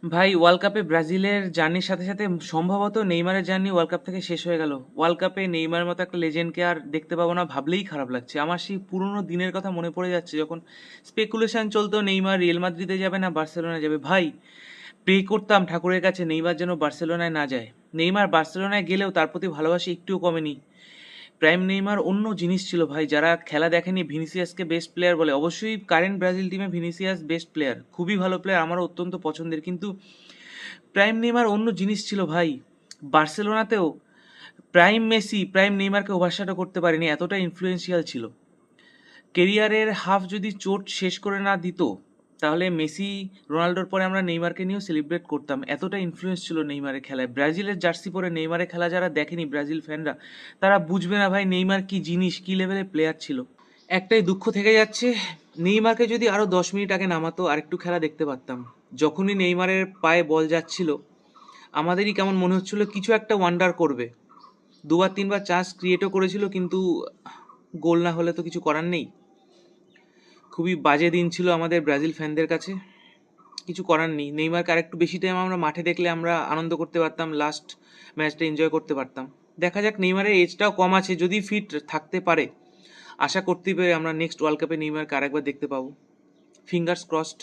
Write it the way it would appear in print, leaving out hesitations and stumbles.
ভাই ওয়ার্ল্ড কাপে ব্রাজিলের জার্নির সাথে সাথে সম্ভবত নেইমারের জার্নি ওয়ার্ল্ড কাপ থেকে শেষ হয়ে গেল। ওয়ার্ল্ড কাপে নেইমারের মতো একটা লেজেন্ডকে আর দেখতে পাবো না ভাবলেই খারাপ লাগছে। আমার সেই পুরোনো দিনের কথা মনে পড়ে যাচ্ছে যখন স্পেকুলেশন চলতো নেইমার রিয়েল মাদ্রিদে যাবে না বার্সেলোনায় যাবে। ভাই প্রে করতাম ঠাকুরের কাছে নেইমার যেন বার্সেলোনায় না যায়। নেইমার বার্সেলোনায় গেলেও তার প্রতি ভালোবাসা একটুও কমেনি। প্রাইম নেইমার অন্য জিনিস ছিল ভাই। যারা খেলা দেখেনি ভিনিসিয়াসকে বেস্ট প্লেয়ার বলে, অবশ্যই কারেন্ট ব্রাজিল টিমে ভিনিসিয়াস বেস্ট প্লেয়ার, খুবই ভালো প্লেয়ার, আমারও অত্যন্ত পছন্দের, কিন্তু প্রাইম নেইমার অন্য জিনিস ছিল ভাই। বার্সেলোনাতেও প্রাইম মেসি প্রাইম নেইমারকে ওভারশ্যাডো করতে পারেনি, এতটা ইনফ্লুয়েন্সিয়াল ছিল। কেরিয়ারের হাফ যদি চোট শেষ করে না দিত তাহলে মেসি রোনাল্ডোর পরে আমরা নেইমারকে নিয়েও সেলিব্রেট করতাম, এতটা ইনফ্লুয়েন্স ছিল নেইমারের খেলায়। ব্রাজিলের জার্সি পরে নেইমারের খেলা যারা দেখেনি ব্রাজিল ফ্যানরা, তারা বুঝবে না ভাই নেইমার কি জিনিস, কি লেভেলের প্লেয়ার ছিল। একটাই দুঃখ থেকে যাচ্ছে, নেইমারকে যদি আরও 10 মিনিট আগে নামাতো আরেকটু খেলা দেখতে পারতাম। যখনই নেইমারের পায়ে বল যাচ্ছিল আমাদেরই কেমন মনে হচ্ছিল কিছু একটা ওয়ান্ডার করবে। দুবার তিনবার চান্স ক্রিয়েটও করেছিল, কিন্তু গোল না হলে তো কিছু করার নেই। খুবই বাজে দিন ছিল আমাদের ব্রাজিল ফ্যানদের কাছে। কিছু করার নেই, নেইমারকে আরেকটু বেশি টাইম আমরা মাঠে দেখলে আমরা আনন্দ করতে পারতাম, লাস্ট ম্যাচটা এনজয় করতে পারতাম। দেখা যাক, নেইমারের এজটাও কম আছে, যদি ফিট থাকতে পারে আশা করতেই পারি আমরা নেক্সট ওয়ার্ল্ড কাপে নেইমারকে আরেকবার দেখতে পাবো। Fingers crossed.